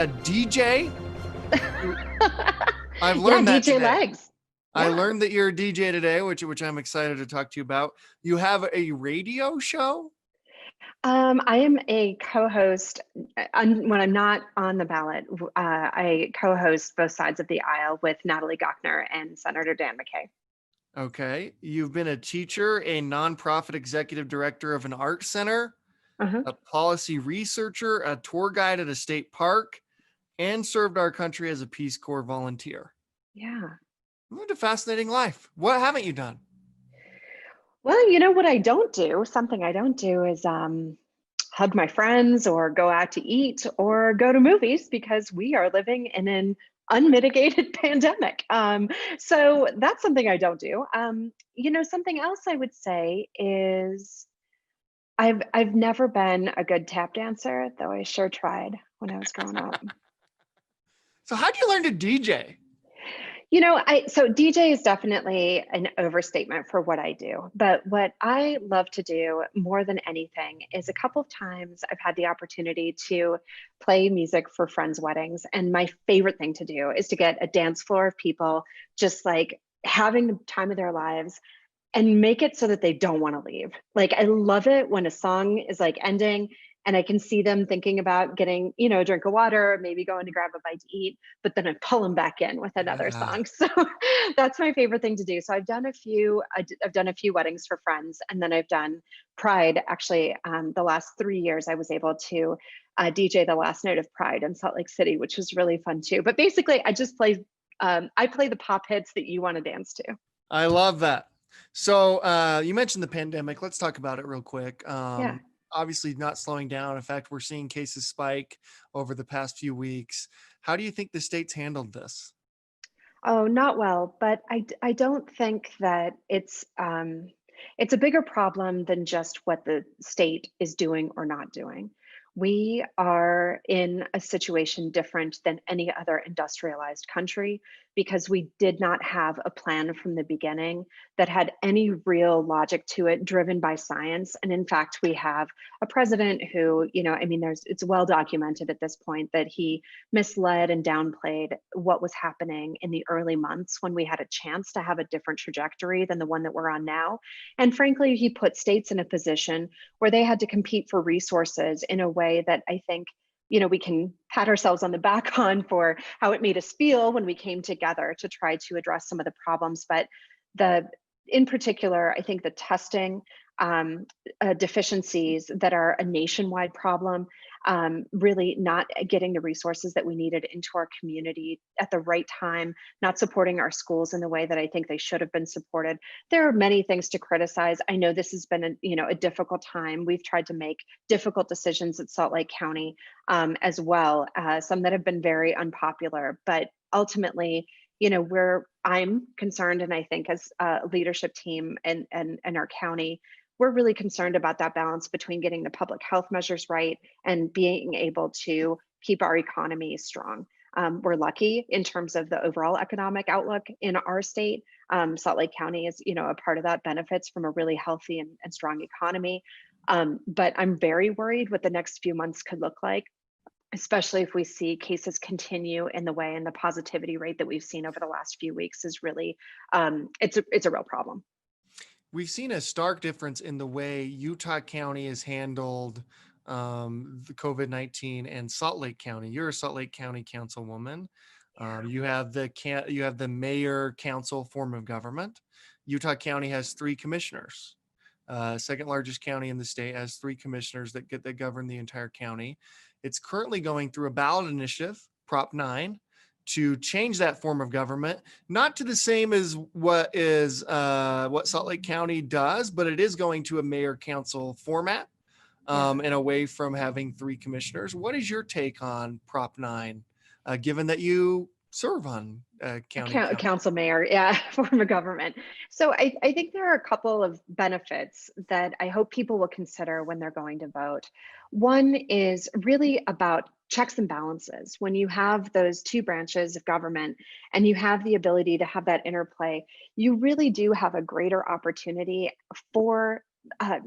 a DJ. I've Yeah, learned that DJ today. Legs. I Yeah. learned that you're a DJ today, which I'm excited to talk to you about. You have a radio show? I am a co-host when I'm not on the ballot. I co-host both sides of the aisle with Natalie Gochner and Senator Dan McKay. Okay. You've been a teacher, a nonprofit executive director of an art center, Uh-huh. a policy researcher, a tour guide at a state park, and served our country as a Peace Corps volunteer. Yeah. What a fascinating life. What haven't you done? Well, you know what I don't do? Something I don't do is hug my friends or go out to eat or go to movies because we are living in an unmitigated pandemic. So that's something I don't do. Something else I would say is I've never been a good tap dancer, though I sure tried when I was growing up. So how do you learn to DJ? So DJ is definitely an overstatement for what I do. But what I love to do more than anything is a couple of times I've had the opportunity to play music for friends' weddings. And my favorite thing to do is to get a dance floor of people just like having the time of their lives and make it so that they don't want to leave. Like I love it when a song is like ending and I can see them thinking about getting, a drink of water, maybe going to grab a bite to eat, but then I pull them back in with another Yeah. song. So that's my favorite thing to do. So I've done a few. I've done a few weddings for friends, and then I've done Pride. Actually, the last 3 years, I was able to DJ the last night of Pride in Salt Lake City, which was really fun too. But basically, I just play. I play the pop hits that you want to dance to. I love that. So you mentioned the pandemic. Let's talk about it real quick. Yeah. Obviously, not slowing down. In fact, we're seeing cases spike over the past few weeks. How do you think the state's handled this? Oh, not well, but I don't think that it's a bigger problem than just what the state is doing or not doing. We are in a situation different than any other industrialized country because we did not have a plan from the beginning that had any real logic to it, driven by science. And in fact, we have a president who, it's well documented at this point that he misled and downplayed what was happening in the early months when we had a chance to have a different trajectory than the one that we're on now. And frankly, he put states in a position where they had to compete for resources in a way that I think we can pat ourselves on the back on for how it made us feel when we came together to try to address some of the problems. But the in particular, I think the testing deficiencies that are a nationwide problem, really not getting the resources that we needed into our community at the right time, not supporting our schools in the way that I think they should have been supported. There are many things to criticize. I know this has been a difficult time. We've tried to make difficult decisions at Salt Lake County as well, some that have been very unpopular, but ultimately, where I'm concerned, and I think as a leadership team and our county, we're really concerned about that balance between getting the public health measures right and being able to keep our economy strong. We're lucky in terms of the overall economic outlook in our state. Salt Lake County is, a part of that benefits from a really healthy and strong economy. But I'm very worried what the next few months could look like, especially if we see cases continue in the way, and the positivity rate that we've seen over the last few weeks is really, it's a real problem. We've seen a stark difference in the way Utah County has handled the COVID-19 and Salt Lake County. You're a Salt Lake County councilwoman. You have the mayor council form of government. Utah County has three commissioners. Second largest county in the state has three commissioners that govern the entire county. It's currently going through a ballot initiative, Prop 9, to change that form of government, not to the same as what Salt Lake County does, but it is going to a mayor council format, Yeah. and away from having three commissioners. What is your take on Prop 9, given that you serve on county A council? council mayor, yeah, form of government. So I think there are a couple of benefits that I hope people will consider when they're going to vote. One is really about checks and balances. When you have those two branches of government and you have the ability to have that interplay, you really do have a greater opportunity for, I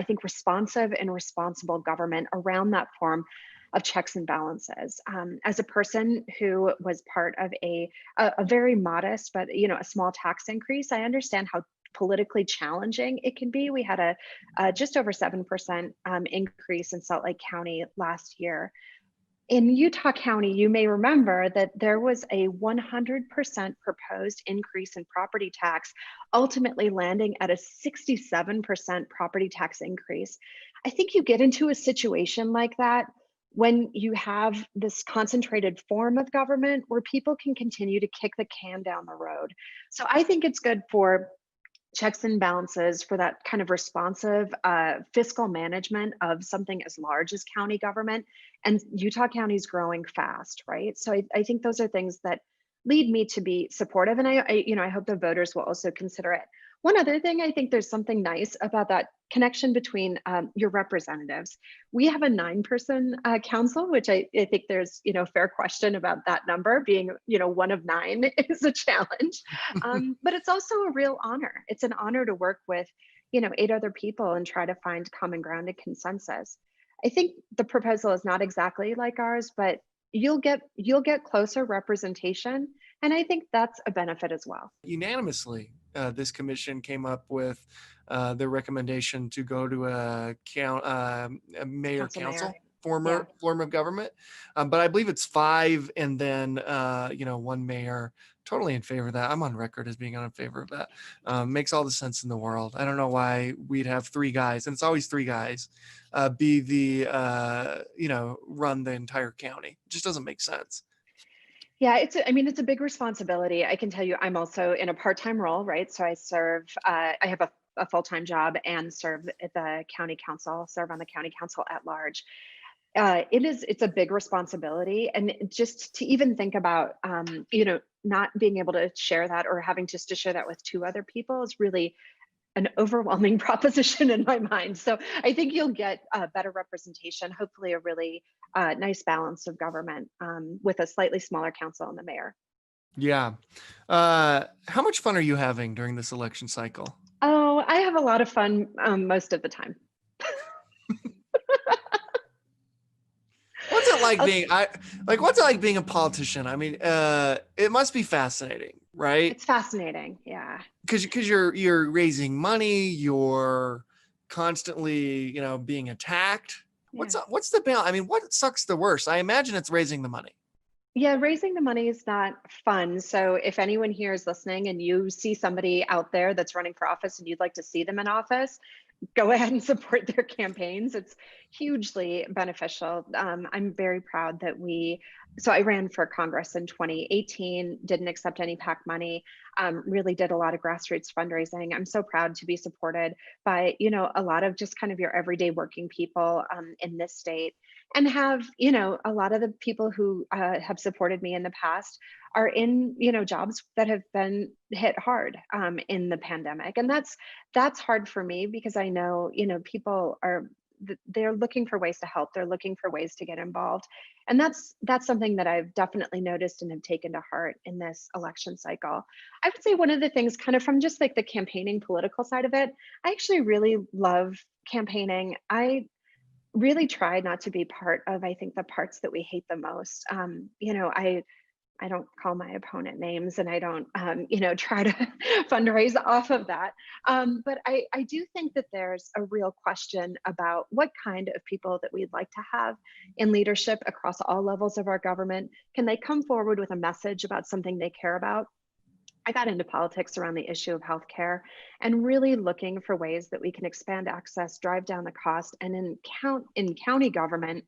think, responsive and responsible government around that form. of checks and balances. As a person who was part of a very modest, but a small tax increase, I understand how politically challenging it can be. We had a just over 7% increase in Salt Lake County last year. In Utah County, you may remember that there was a 100% proposed increase in property tax, ultimately landing at a 67% property tax increase. I think you get into a situation like that when you have this concentrated form of government where people can continue to kick the can down the road. So I think it's good for checks and balances, for that kind of responsive fiscal management of something as large as county government. And Utah County is growing fast, right? So I think those are things that lead me to be supportive. And I hope the voters will also consider it. One other thing, I think there's something nice about that connection between your representatives. We have a 9-person council, which I think there's fair question about that number being one of 9 is a challenge, but it's also a real honor. It's an honor to work with 8 other people and try to find common ground and consensus. I think the proposal is not exactly like ours, but you'll get closer representation, and I think that's a benefit as well. Unanimously, this commission came up with the recommendation to go to a mayor Council council mayor. Yeah. form of government. But I believe it's 5 and then, one mayor. Totally in favor of that. I'm on record as being in favor of that. Makes all the sense in the world. I don't know why we'd have 3 guys, and it's always 3 guys, be run the entire county. It just doesn't make sense. Yeah, it's a big responsibility. I can tell you, I'm also in a part-time role, right? So I have a full-time job and serve at the county council, serve on the county council at large. It's a big responsibility. And just to even think about, not being able to share that or having just to share that with 2 other people is really an overwhelming proposition in my mind. So I think you'll get better representation, hopefully a really nice balance of government with a slightly smaller council and the mayor. Yeah. How much fun are you having during this election cycle? Oh, I have a lot of fun most of the time. What's it like I'll- being what's it like being a politician? I mean, it must be fascinating, right? it's fascinating. Yeah. Because you're raising money, you're constantly, being attacked. Yeah. What's the balance? I mean, what sucks the worst? I imagine it's raising the money. Yeah, raising the money is not fun. So if anyone here is listening and you see somebody out there that's running for office and you'd like to see them in office, go ahead and support their campaigns. It's hugely beneficial. I'm very proud that so I ran for Congress in 2018, didn't accept any PAC money, really did a lot of grassroots fundraising. I'm so proud to be supported by, a lot of just kind of your everyday working people in this state, and have, a lot of the people who have supported me in the past are in, jobs that have been hit hard in the pandemic. And that's hard for me because I know, people they're looking for ways to help. They're looking for ways to get involved. And that's something that I've definitely noticed and have taken to heart in this election cycle. I would say one of the things kind of from just like the campaigning political side of it, I actually really love campaigning. I really try not to be part of, I think, the parts that we hate the most. I don't call my opponent names, and I don't, try to fundraise off of that. But I do think that there's a real question about what kind of people that we'd like to have in leadership across all levels of our government. Can they come forward with a message about something they care about? I got into politics around the issue of healthcare and really looking for ways that we can expand access, drive down the cost, and in county government,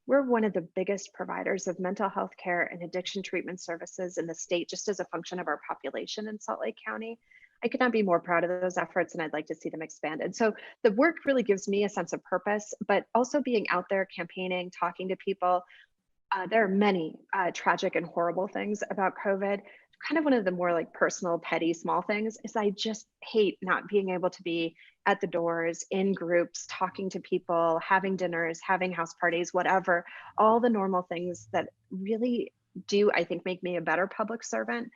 we're one of the biggest providers of mental health care and addiction treatment services in the state, just as a function of our population in Salt Lake County. I could not be more proud of those efforts, and I'd like to see them expanded. So the work really gives me a sense of purpose, but also being out there campaigning, talking to people. There are many tragic and horrible things about COVID. Kind of one of the more like personal, petty, small things is I just hate not being able to be at the doors, in groups, talking to people, having dinners, having house parties, whatever. All the normal things that really do, I think, make me a better public servant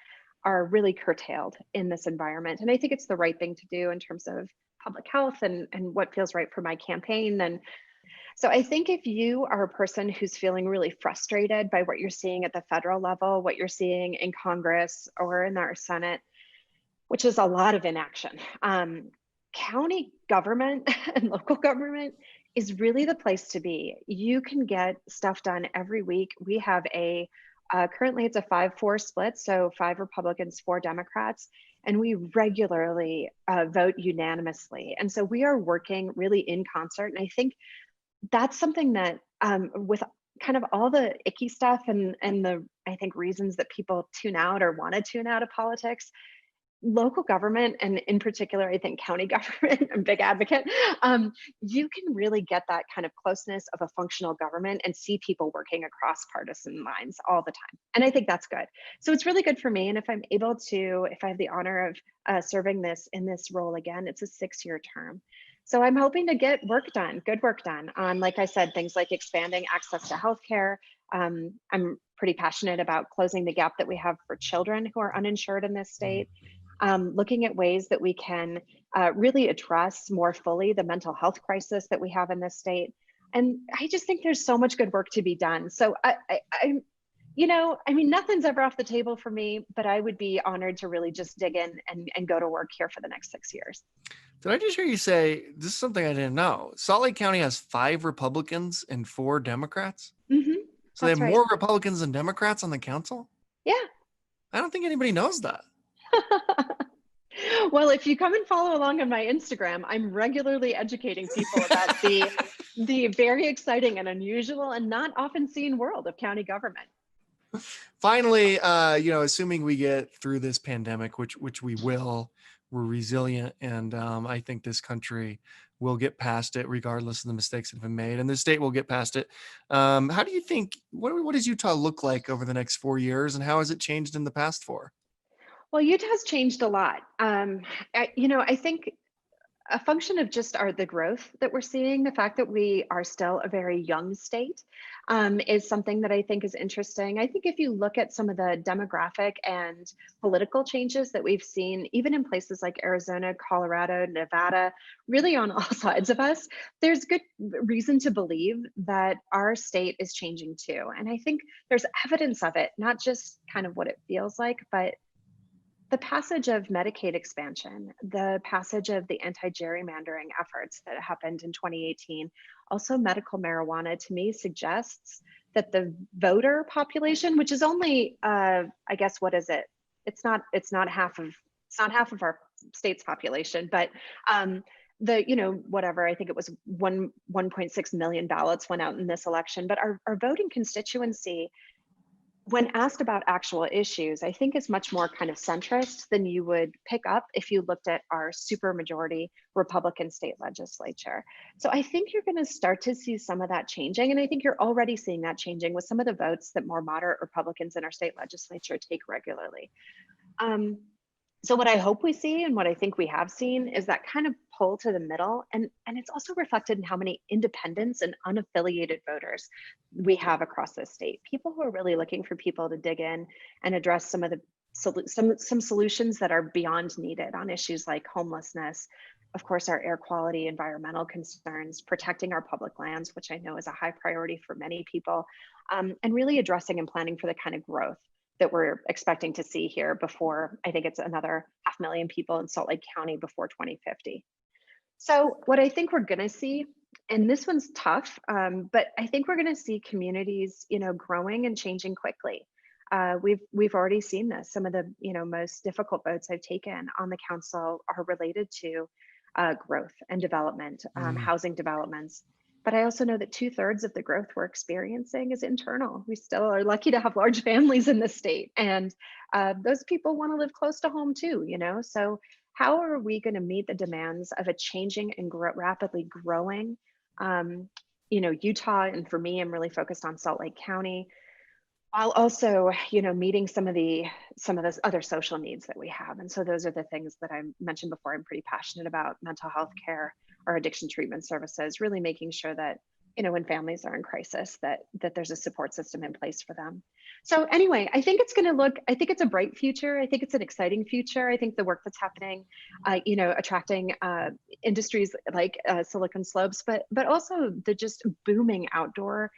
are really curtailed in this environment. And I think it's the right thing to do in terms of public health and what feels right for my campaign. And So I think if you are a person who's feeling really frustrated by what you're seeing at the federal level, what you're seeing in Congress or in our Senate, which is a lot of inaction, county government and local government is really the place to be. You can get stuff done every week. We have currently it's a 5-4 split, so 5 Republicans, 4 Democrats, and we regularly vote unanimously. And so we are working really in concert. And I think that's something that with kind of all the icky stuff and the I think reasons that people tune out or want to tune out of politics, local government and in particular I think county government, I'm a big advocate, you can really get that kind of closeness of a functional government and see people working across partisan lines all the time, and I think that's good. So it's really good for me, and if I have the honor of serving this in this role again, it's a 6-year term. So I'm hoping to get work done, good work done on, like I said, things like expanding access to healthcare. I'm pretty passionate about closing the gap that we have for children who are uninsured in this state, looking at ways that we can really address more fully the mental health crisis that we have in this state. And I just think there's so much good work to be done. So I mean, nothing's ever off the table for me, but I would be honored to really just dig in and go to work here for the next 6 years. Did I just hear you say this is something I didn't know? Salt Lake County has 5 Republicans and 4 Democrats. So they have That's right. more Republicans than Democrats on the council? Yeah. I don't think anybody knows that. Well, if you come and follow along on my Instagram, I'm regularly educating people about the very exciting and unusual and not often seen world of county government. Finally, assuming we get through this pandemic, which we will, we're resilient, and I think this country will get past it, regardless of the mistakes that have been made, and the state will get past it. How do you think? What does Utah look like over the next 4 years, and how has it changed in the past 4? Well, Utah's changed a lot. I think a function of just the growth that we're seeing, the fact that we are still a very young state, is something that I think is interesting. I think if you look at some of the demographic and political changes that we've seen, even in places like Arizona, Colorado, Nevada, really on all sides of us, there's good reason to believe that our state is changing too. And I think there's evidence of it, not just kind of what it feels like, but the passage of Medicaid expansion, the passage of the anti-gerrymandering efforts that happened in 2018, also medical marijuana to me suggests that the voter population, which is only, I guess, what is it? It's not half of our state's population, but whatever, I think it was 1.6 million ballots went out in this election, but our voting constituency, when asked about actual issues, I think is much more kind of centrist than you would pick up if you looked at our supermajority Republican state legislature. So I think you're going to start to see some of that changing. And I think you're already seeing that changing with some of the votes that more moderate Republicans in our state legislature take regularly. So what I hope we see and what I think we have seen is that kind of pull to the middle. And it's also reflected in how many independents and unaffiliated voters we have across this state. People who are really looking for people to dig in and address some of the some solutions that are beyond needed on issues like homelessness, of course, our air quality, environmental concerns, protecting our public lands, which I know is a high priority for many people, and really addressing and planning for the kind of growth that we're expecting to see here before, I think it's another 500,000 people in Salt Lake County before 2050. So what I think we're going to see, and this one's tough, but I think we're going to see communities, growing and changing quickly. We've already seen this. Some of the most difficult votes I've taken on the council are related to growth and development, housing developments. But I also know that 2/3 of the growth we're experiencing is internal. We still are lucky to have large families in the state, and those people want to live close to home too. So how are we going to meet the demands of a changing and rapidly growing Utah? And for me, I'm really focused on Salt Lake County, while also meeting some of those other social needs that we have. And so those are the things that I mentioned before. I'm pretty passionate about: mental health care, our addiction treatment services, really making sure that when families are in crisis, that there's a support system in place for them. So anyway, I think it's a bright future. I think it's an exciting future. I think the work that's happening, attracting industries like Silicon Slopes, but also the just booming outdoor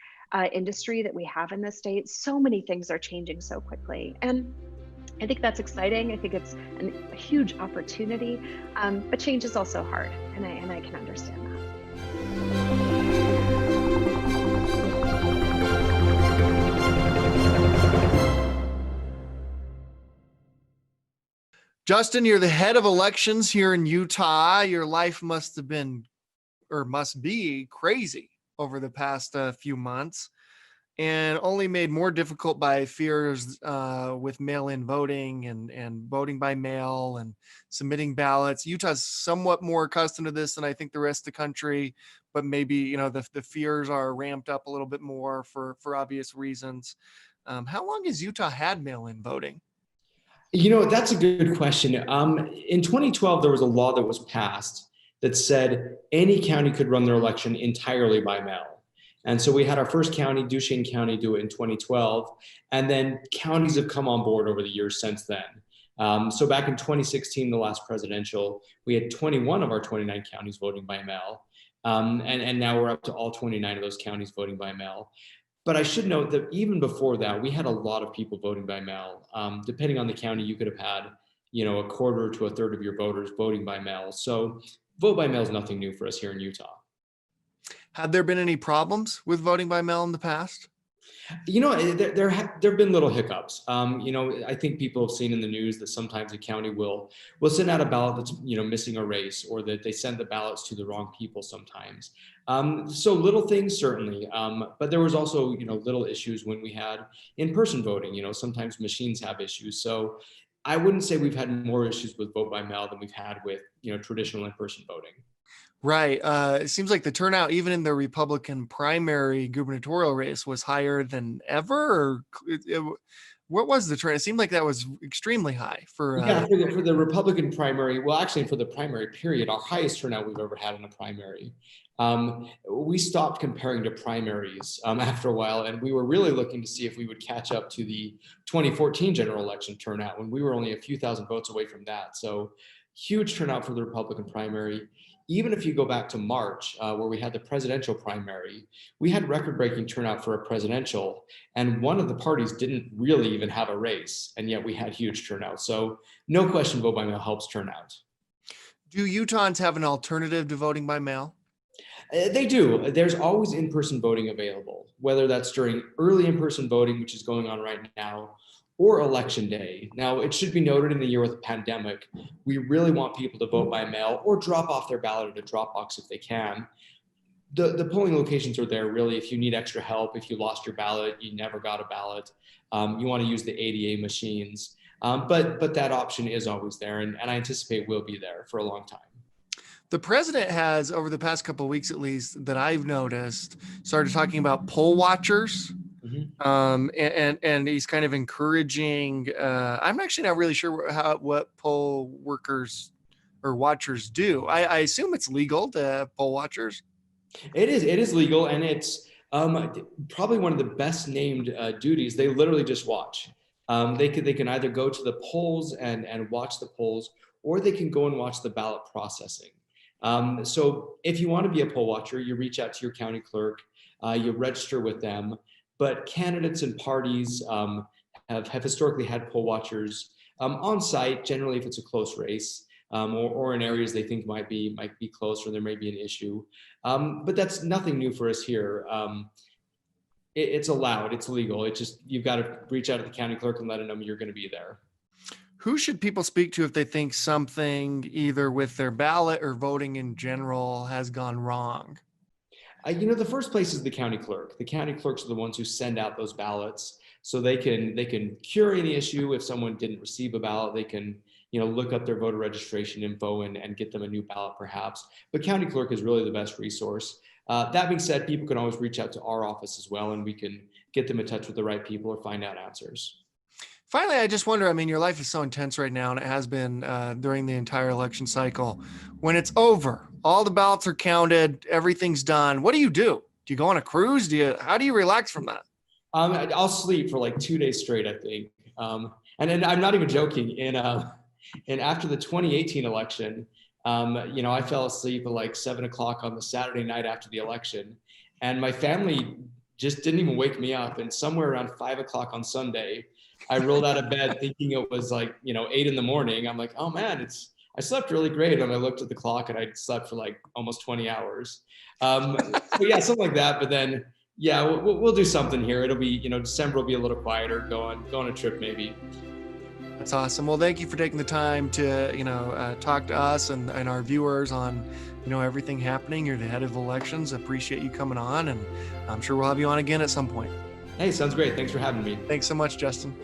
industry that we have in the state. So many things are changing so quickly. And I think that's exciting. I think it's a huge opportunity, but change is also hard, and I can understand that. Justin, you're the head of elections here in Utah. Your life must have been, or must be, crazy over the past few months, and only made more difficult by fears with mail-in voting and voting by mail and submitting ballots. Utah's somewhat more accustomed to this than I think the rest of the country, but maybe the fears are ramped up a little bit more for obvious reasons. How long has Utah had mail-in voting? That's a good question. In 2012, there was a law that was passed that said any county could run their election entirely by mail. And so we had our first county, Duchesne County, do it in 2012. And then counties have come on board over the years since then. So back in 2016, the last presidential, we had 21 of our 29 counties voting by mail. And now we're up to all 29 of those counties voting by mail. But I should note that even before that, we had a lot of people voting by mail. Depending on the county, you could have had, a quarter to a third of your voters voting by mail. So vote by mail is nothing new for us here in Utah. Have there been any problems with voting by mail in the past? There have been little hiccups. I think people have seen in the news that sometimes a county will send out a ballot that's missing a race, or that they send the ballots to the wrong people sometimes. So little things certainly, but there was also little issues when we had in-person voting. Sometimes machines have issues. So I wouldn't say we've had more issues with vote by mail than we've had with traditional in-person voting. Right. It seems like the turnout, even in the Republican primary gubernatorial race, was higher than ever. What was the trend? It seemed like that was extremely high for. Yeah, for the Republican primary, well, actually for the primary period, our highest turnout we've ever had in a primary. We stopped comparing to primaries after a while, and we were really looking to see if we would catch up to the 2014 general election turnout, when we were only a few thousand votes away from that. So huge turnout for the Republican primary. Even if you go back to March, where we had the presidential primary, we had record-breaking turnout for a presidential, and one of the parties didn't really even have a race, and yet we had huge turnout. So no question, vote by mail helps turnout. Do Utahns have an alternative to voting by mail? They do. There's always in-person voting available, whether that's during early in-person voting, which is going on right now, or election day. Now, it should be noted, in the year with a pandemic, we really want people to vote by mail or drop off their ballot at a drop box if they can. The polling locations are there really if you need extra help, if you lost your ballot, you never got a ballot, you want to use the ADA machines. But that option is always there, and I anticipate will be there for a long time. The president has, over the past couple of weeks at least, that I've noticed, started talking about poll watchers. And he's kind of encouraging. I'm actually not really sure what poll workers or watchers do. I assume it's legal to have poll watchers. It is legal, and it's probably one of the best named duties. They literally just watch. They can either go to the polls and watch the polls, or they can go and watch the ballot processing. So if you want to be a poll watcher, you reach out to your county clerk, you register with them. But candidates and parties have historically had poll watchers on site, generally if it's a close race, or in areas they think might be close, or there may be an issue. But that's nothing new for us here. It's allowed, it's legal. It's just, you've got to reach out to the county clerk and let them know you're going to be there. Who should people speak to if they think something, either with their ballot or voting in general, has gone wrong? The first place is the county clerk. The county clerks are the ones who send out those ballots, so they can cure any issue. If someone didn't receive a ballot, they can look up their voter registration info and get them a new ballot perhaps. But county clerk is really the best resource. That being said, people can always reach out to our office as well, and we can get them in touch with the right people or find out answers. Finally, I just wonder, your life is so intense right now, and it has been during the entire election cycle. When it's over, all the ballots are counted, everything's done, what do you do? Do you go on a cruise? How do you relax from that? I'll sleep for like 2 days straight, I think. And I'm not even joking. And after the 2018 election, I fell asleep at like 7 o'clock on the Saturday night after the election, and my family just didn't even wake me up. And somewhere around 5 o'clock on Sunday, I rolled out of bed thinking it was like 8 in the morning. I'm like, oh man, I slept really great, and I looked at the clock and I slept for like almost 20 hours. So yeah, something like that. But then yeah, we'll do something here. It'll be, December will be a little quieter. Go on a trip maybe. That's awesome. Well, thank you for taking the time to, talk to us and our viewers on, everything happening. You're the head of elections. Appreciate you coming on, and I'm sure we'll have you on again at some point. Hey, sounds great. Thanks for having me. Thanks so much, Justin.